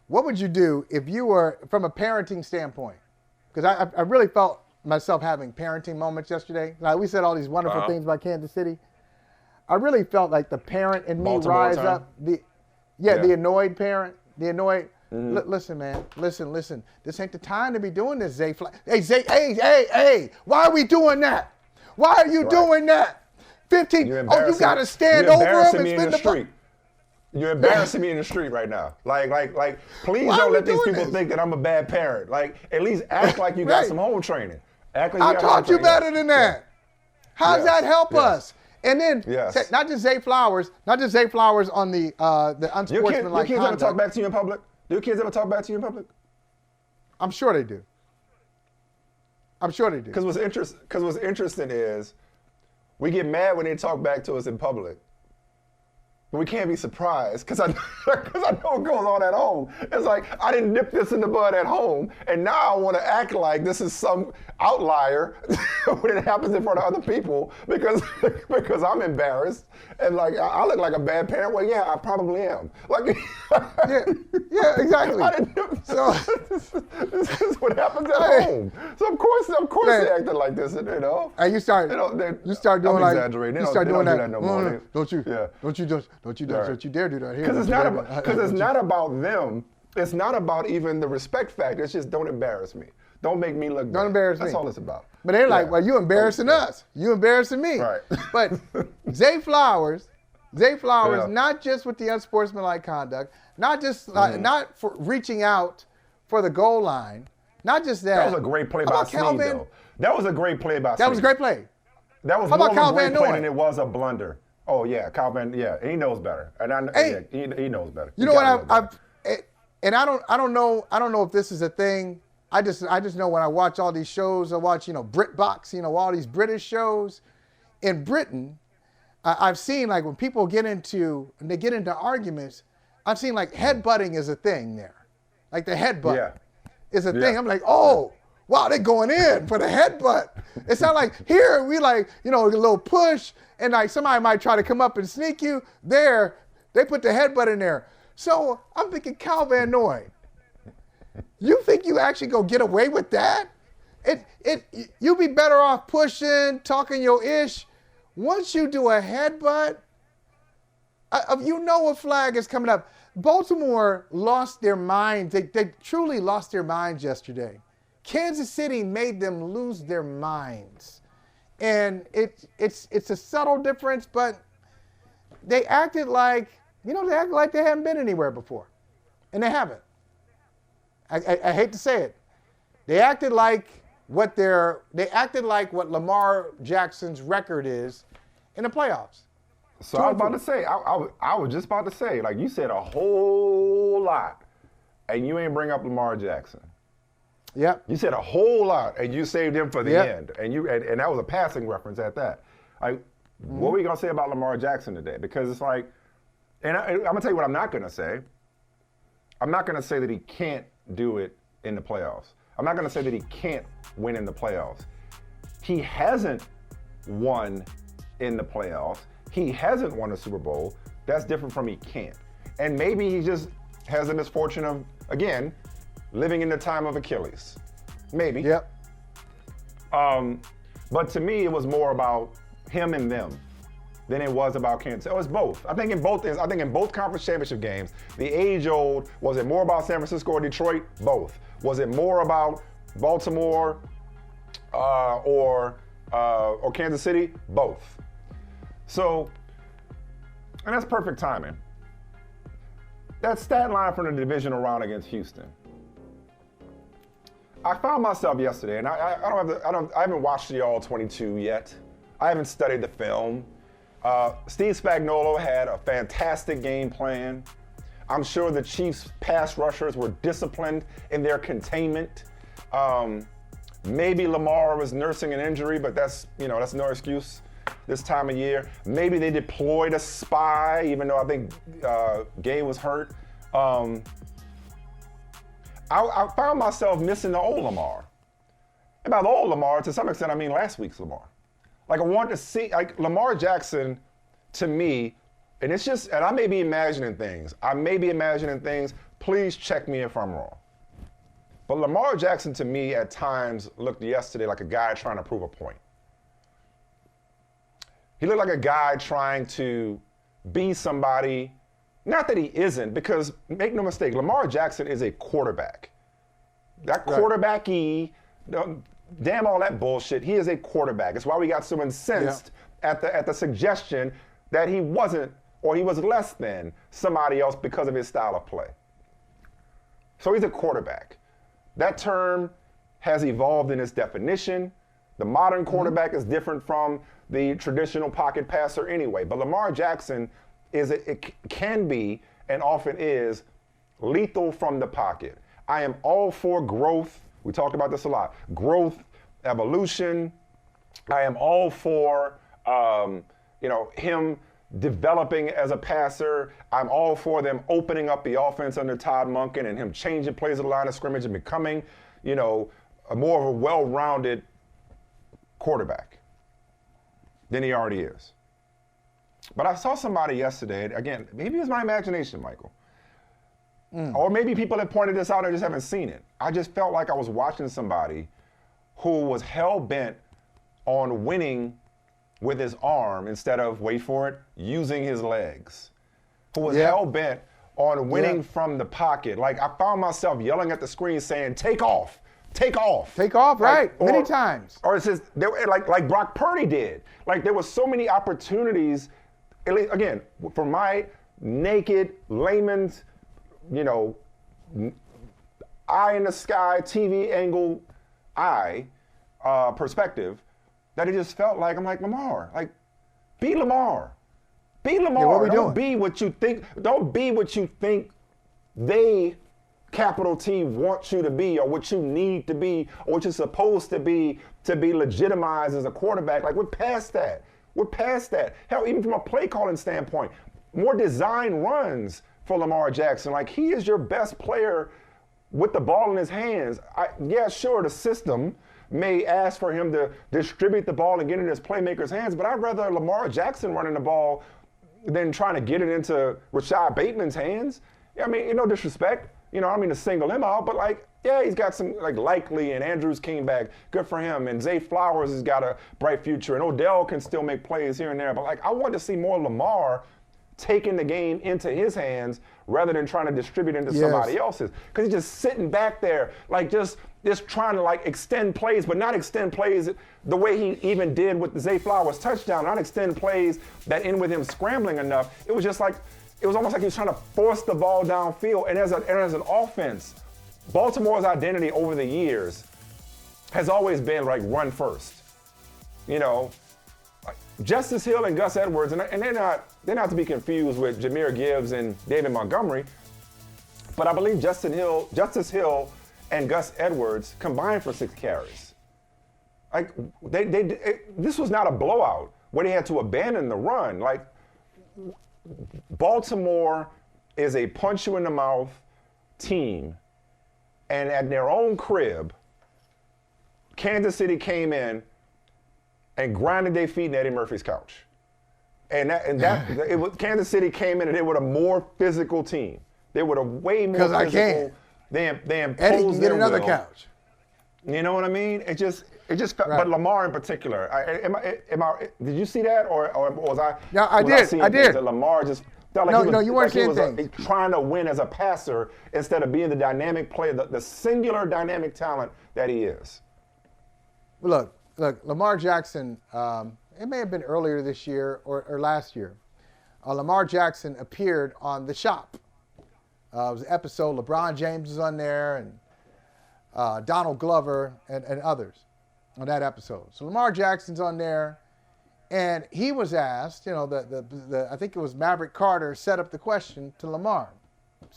what would you do if you were, from a parenting standpoint? Because I really felt myself having parenting moments yesterday. Like we said all these wonderful things about Kansas City. I really felt like the parent in me Baltimore rise time. up. The annoyed parent, the annoyed. Listen, man. Listen. This ain't the time to be doing this, Zay. Hey. Why are we doing that? Why are you doing that? 15. You got to stand over him and spin the ball. You're embarrassing me in the street right now. Like, please don't let these people think that I'm a bad parent. Like, at least act like you got some home training. Act like I taught you better than that. How does that help us? And then, not just Zay Flowers on the unsportsmanlike conduct. Your kids ever talk back to you in public? Do your kids ever talk back to you in public? I'm sure they do. Because what's interesting is we get mad when they talk back to us in public. But we can't be surprised because I know what goes on at home. It's like, I didn't nip this in the bud at home, and now I want to act like this is some outlier when it happens in front of other people because I'm embarrassed and like I look like a bad parent. Well, yeah, I probably am. Like, yeah, exactly. So this is what happens at home. So of course they acted like this, you know. And you start doing I'm like exaggerating. You start doing that no more. Don't you dare do that here. Because it's not about them. It's not about even the respect factor. It's just don't embarrass me. Don't make me look bad. Don't embarrass me. That's all it's about. But they're like, well, you embarrassing us. You embarrassing me. Right. But Zay Flowers, not just with the unsportsmanlike conduct, not just not for reaching out for the goal line, not just that. That was a great play by Snead, though. That was a great play by Snead. That was a great play. That was more of a great play than it was a blunder. Oh yeah, Kyle Van. Yeah, he knows better, and he knows better. You know what? I don't know if this is a thing. I just know when I watch all these shows, I watch BritBox, all these British shows. In Britain, I've seen like when people get into arguments, I've seen like headbutting is a thing there, like the headbutt is a thing. I'm like, oh. Wow, they're going in for the headbutt. It's not like here we like, a little push and like somebody might try to come up and sneak you. There, they put the headbutt in there. So I'm thinking, Cal Van Noy, you think you actually go get away with that? You'd be better off pushing, talking your ish. Once you do a headbutt, a flag is coming up. Baltimore lost their minds. They truly lost their minds yesterday. Kansas City made them lose their minds. And it's a subtle difference, but they acted like, they hadn't been anywhere before. And they haven't. I hate to say it. They acted like what Lamar Jackson's record is in the playoffs. So I was about to say, I was just about to say, like you said a whole lot, and you ain't bring up Lamar Jackson. Yep. You said a whole lot, and you saved him for the end, and that was a passing reference at that. Like, what are we gonna say about Lamar Jackson today? Because it's like, and I'm gonna tell you what I'm not gonna say. I'm not gonna say that he can't do it in the playoffs. I'm not gonna say that he can't win in the playoffs. He hasn't won in the playoffs. He hasn't won a Super Bowl. That's different from he can't. And maybe he just has the misfortune of, again, living in the time of Achilles. Maybe. Yep. But to me, it was more about him and them than it was about Kansas. It was both. I think in both conference championship games, the age-old, was it more about San Francisco or Detroit? Both. Was it more about Baltimore or Kansas City? Both. So, and that's perfect timing. That stat line from the divisional round against Houston. I found myself yesterday, and I haven't watched the All 22 yet. I haven't studied the film. Steve Spagnuolo had a fantastic game plan. I'm sure the Chiefs' pass rushers were disciplined in their containment. Maybe Lamar was nursing an injury, but that's no excuse this time of year. Maybe they deployed a spy, even though I think Gay was hurt. I found myself missing the old Lamar. And by the old Lamar, to some extent, I mean last week's Lamar. Like, I want to see, like, Lamar Jackson, to me, and I may be imagining things. please check me if I'm wrong. But Lamar Jackson, to me, at times looked yesterday like a guy trying to prove a point. He looked like a guy trying to be somebody, not that he isn't, because make no mistake, Lamar Jackson is a quarterback. That quarterback-y, damn all that bullshit, he is a quarterback. It's why we got so incensed at the suggestion that he wasn't, or he was less than somebody else because of his style of play. So he's a quarterback. That term has evolved in its definition. The modern quarterback is different from the traditional pocket passer anyway. But Lamar Jackson it can be and often is lethal from the pocket. I am all for growth. We talked about this a lot. Growth, evolution. I am all for him developing as a passer. I'm all for them opening up the offense under Todd Monken and him changing plays at the line of scrimmage and becoming, a more of a well-rounded quarterback than he already is. But I saw somebody yesterday, again, maybe it's my imagination, Michael. Or maybe people have pointed this out and just haven't seen it. I just felt like I was watching somebody who was hell-bent on winning with his arm instead of, wait for it, using his legs. Who was hell-bent on winning from the pocket. Like, I found myself yelling at the screen saying, take off. Take off. Take off, right, many times. Or it's just, like Brock Purdy did. Like, there were so many opportunities, again, from my naked, layman's, eye in the sky, TV angle eye perspective, that it just felt like, I'm like, Lamar, like, be Lamar. Be Lamar. Yeah, what we don't doing? be what you think. Don't be what you think they, capital T, want you to be, or what you need to be, or what you're supposed to be legitimized as a quarterback. Like, we're past that. We're past that. Hell, even from a play calling standpoint, more design runs for Lamar Jackson. Like, he is your best player with the ball in his hands. Sure, the system may ask for him to distribute the ball and get it in his playmaker's hands, but I'd rather Lamar Jackson running the ball than trying to get it into Rashad Bateman's hands. I mean, no disrespect. I don't mean to single him out, but he's got some, Likely and Andrews came back. Good for him. And Zay Flowers has got a bright future. And Odell can still make plays here and there. But, I want to see more Lamar taking the game into his hands rather than trying to distribute into somebody else's. Because he's just sitting back there, just trying to extend plays, but not extend plays the way he even did with the Zay Flowers touchdown, not extend plays that end with him scrambling enough. It was just it was almost like he was trying to force the ball downfield. And as an offense, Baltimore's identity over the years has always been run first. Justice Hill and Gus Edwards, and they're not to be confused with Jahmyr Gibbs and David Montgomery, but I believe Justice Hill and Gus Edwards combined for 6 carries. This was not a blowout where they had to abandon the run. Baltimore is a punch you in the mouth team, and at their own crib, Kansas City came in and grinded their feet in Eddie Murphy's couch. Kansas City came in and they were a more physical team. They were a way more physical. Because I can. They imposed Eddie can get another will. couch. You know what I mean? It just felt, right. But Lamar in particular, did you see that or was I? Yeah, I did. That Lamar just felt like you weren't seeing things. Trying to win as a passer instead of being the dynamic player, the singular dynamic talent that he is. Look, Lamar Jackson, it may have been earlier this year or last year. Lamar Jackson appeared on The Shop. It was an episode, LeBron James was on there, and Donald Glover and others on that episode. So Lamar Jackson's on there, and he was asked, I think it was Maverick Carter set up the question to Lamar.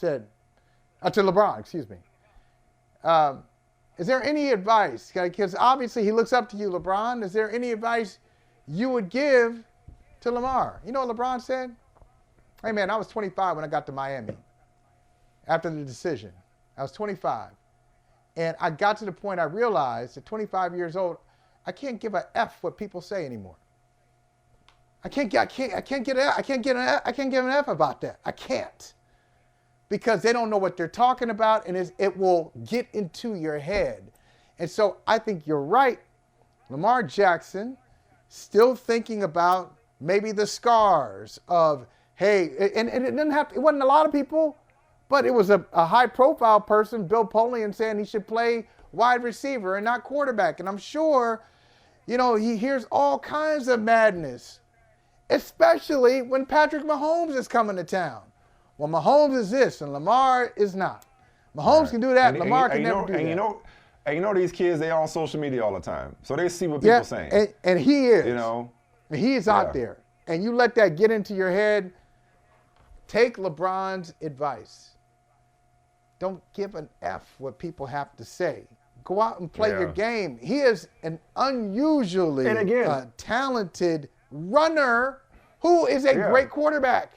To LeBron, excuse me. Is there any advice? Because obviously he looks up to you, LeBron. Is there any advice you would give to Lamar? You know what LeBron said? Hey, man, I was 25 when I got to Miami after the decision. I was 25. And I got to the point I realized at 25 years old, I can't give a F what people say anymore. I can't give an F about that. I can't. because they don't know what they're talking about, and it will get into your head. And so I think you're right. Lamar Jackson still thinking about maybe the scars of, hey, and it didn't have to, it wasn't a lot of people, but it was a high-profile person, Bill Polian, saying he should play wide receiver and not quarterback. And I'm sure, he hears all kinds of madness, especially when Patrick Mahomes is coming to town. Well, Mahomes is this, and Lamar is not. Mahomes can do that, and Lamar can never do that. And these kids, they on social media all the time. So they see what people are saying. And he is. He is Yeah. out there. And you let that get into your head, take LeBron's advice. Don't give an F what people have to say. Go out and play your game. He is an unusually talented runner who is a great quarterback.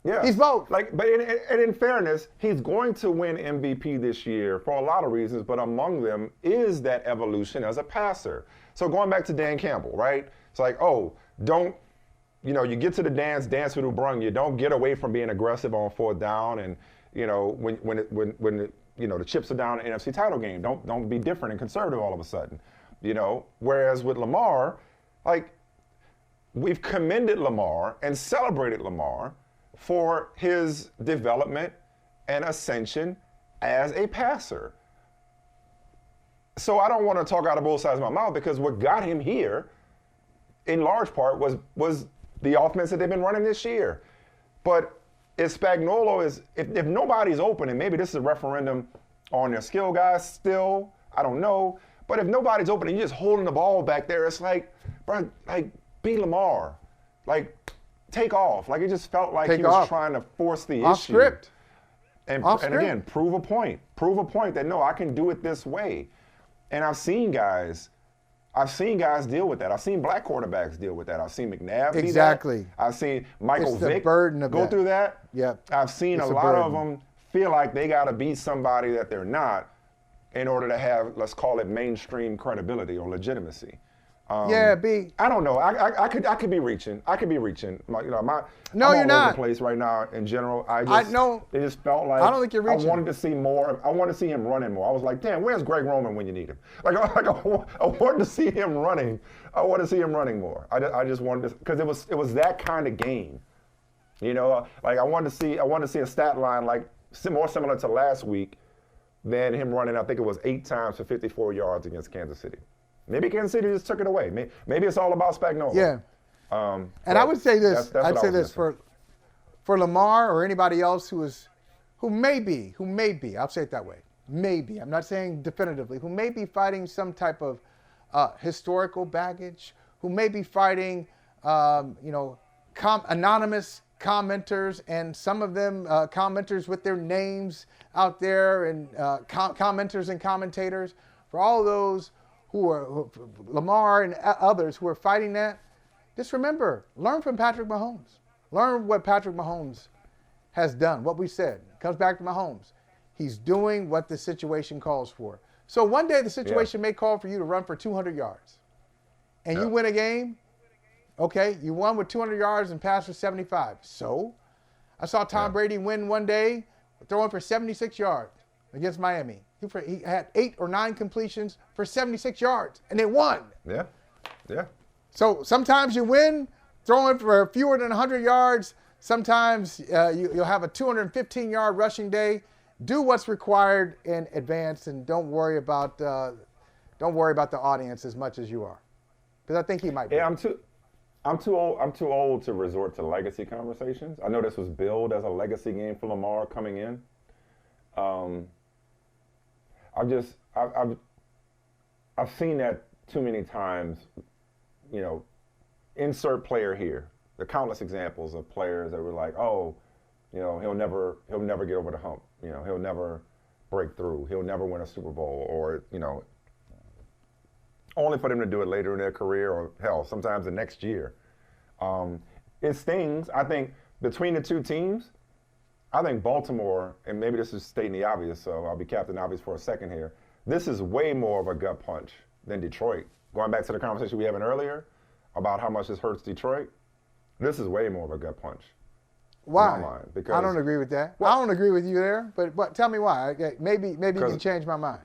Yeah. He's both. But in fairness, he's going to win MVP this year for a lot of reasons, but among them is that evolution as a passer. So going back to Dan Campbell, right? It's like, you get to the dance with who brung you. Don't get away from being aggressive on fourth down, and when the chips are down in the NFC title game. Don't be different and conservative all of a sudden. Whereas with Lamar, we've commended Lamar and celebrated Lamar for his development and ascension as a passer. So I don't want to talk out of both sides of my mouth, because what got him here, in large part, was the offense that they've been running this year. But if Spagnuolo is, if nobody's open, and maybe this is a referendum on their skill guys still, I don't know. But if nobody's open and you're just holding the ball back there, it's like, bro, be Lamar. Take off. It just felt like he was trying to force the off issue. Script. And again, prove a point. Prove a point that, no, I can do it this way. And I've seen guys deal with that. I've seen black quarterbacks deal with that. I've seen McNabb be that. I've seen Michael Vick go through that. Yep. I've seen a lot of them feel like they got to be somebody that they're not in order to have, let's call it, mainstream credibility or legitimacy. I don't know. I could be reaching. I could be reaching. No, I'm you're all over not. the place right now in general. It just felt like I don't think you're reaching. I wanted to see more. I wanted to see him running more. I was like, damn, where's Greg Roman when you need him? I wanted to see him running. I want to see him running more. I just wanted to, because it was that kind of game. I wanted to see a stat line more similar to last week than him running. I think it was 8 times for 54 yards against Kansas City. Maybe Kansas City just took it away. Maybe it's all about Spagnuolo. Yeah. And I would say this. I'd say this for Lamar or anybody else who may be, I'll say it that way, maybe, I'm not saying definitively, who may be fighting some type of historical baggage, who may be fighting, anonymous commenters, and some of them commenters with their names out there, and commenters and commentators. For all those who Lamar and others who are fighting that, just remember, learn from Patrick Mahomes. Learn what Patrick Mahomes has done, what we said. It comes back to Mahomes. He's doing what the situation calls for. So one day the situation may call for you to run for 200 yards. And you win a game, okay, you won with 200 yards and passed for 75. So I saw Tom Brady win one day throwing for 76 yards against Miami. He had 8 or 9 completions for 76 yards, and they won. Yeah. So sometimes you win throwing for fewer than 100 yards. Sometimes you'll have a 215-yard rushing day. Do what's required in advance, and don't worry about the audience as much as you are, because I think he might be. Yeah, I'm too old to resort to legacy conversations. I know this was billed as a legacy game for Lamar coming in. I've seen that too many times. Insert player here. The countless examples of players that were like, he'll never get over the hump. He'll never break through. He'll never win a Super Bowl, or only for them to do it later in their career, or hell, sometimes the next year. It stings. I think between the two teams, I think Baltimore, and maybe this is stating the obvious, so I'll be Captain Obvious for a second here. This is way more of a gut punch than Detroit. Going back to the conversation we were having earlier about how much this hurts Detroit, this is way more of a gut punch. Why? In my mind, because I don't agree with that. I don't agree with you there, but tell me why. Okay, maybe you can change my mind.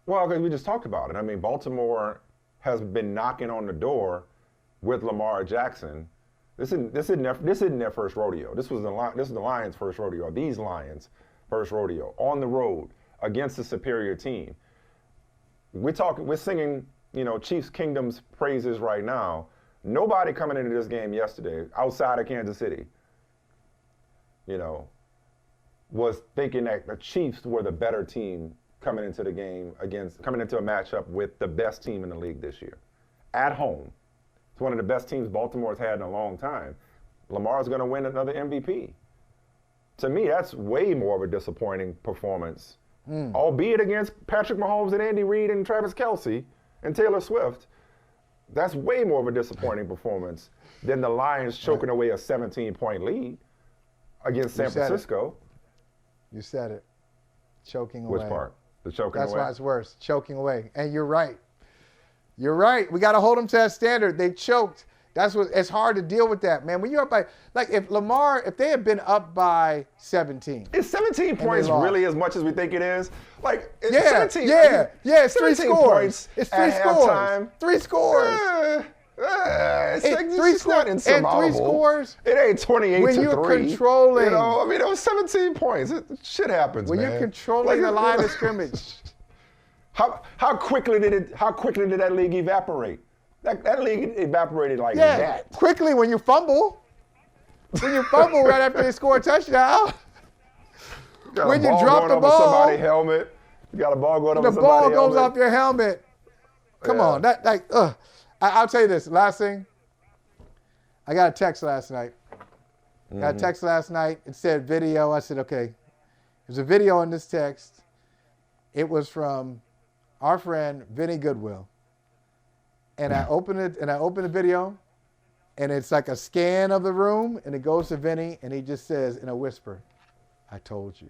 Well, because we just talked about it. I mean, Baltimore has been knocking on the door with Lamar Jackson. This isn't their first rodeo. This is the Lions' first rodeo. These Lions' first rodeo on the road against a superior team. We're singing, Chiefs Kingdom's praises right now. Nobody coming into this game yesterday outside of Kansas City, was thinking that the Chiefs were the better team coming into the game coming into a matchup with the best team in the league this year. At home. It's one of the best teams Baltimore's had in a long time. Lamar's going to win another MVP. To me, that's way more of a disappointing performance, albeit against Patrick Mahomes and Andy Reid and Travis Kelce and Taylor Swift. That's way more of a disappointing performance than the Lions choking away a 17-point lead against San Francisco. You said it. Choking away. Which part? The choking away? That's why it's worse. Choking away. And you're right. You're right. We got to hold them to that standard. They choked. It's hard to deal with that, man. When you're up by, if they had been up by 17. Is 17 points really as much as we think it is? It's 3 scores. It's 3 scores. 3 scores. It's not insurmountable. And 3 scores. It ain't 28 to 3. When you're controlling. It was 17 points. Shit happens, man. When you're controlling the line of scrimmage. How quickly did that league evaporate? That league evaporated that. Quickly when you fumble. When you fumble right after they score a touchdown. When you drop the ball. Somebody's helmet. You got a ball going over somebody's helmet. The ball goes off your helmet. Come on. I'll tell you this. Last thing. I got a text last night. Got a text last night. It said video. I said, okay. There's a video in this text. It was from our friend Vinny Goodwill. And I open the video, and it's like a scan of the room, and it goes to Vinny, and he just says in a whisper, "I told you."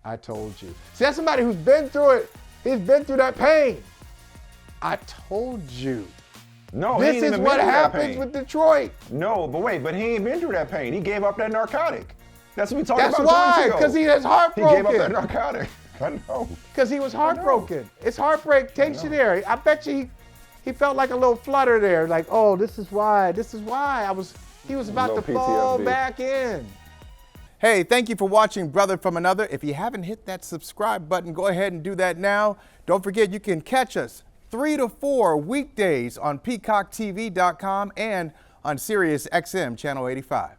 I told you. See, that's somebody who's been through it. He's been through that pain. I told you. No, this is what happens with Detroit. No, but he ain't been through that pain. He gave up that narcotic. That's what we talked about 2 weeks ago. That's why, because he is heartbroken. He gave up that narcotic. I know. Because he was heartbroken. It's heartbreak takes you there. I bet you he felt like a little flutter there. Like, oh, this is why. He was about to fall back in. Hey, thank you for watching Brother from Another. If you haven't hit that subscribe button, go ahead and do that now. Don't forget, you can catch us 3 to 4 weekdays on PeacockTV.com and on Sirius XM Channel 85.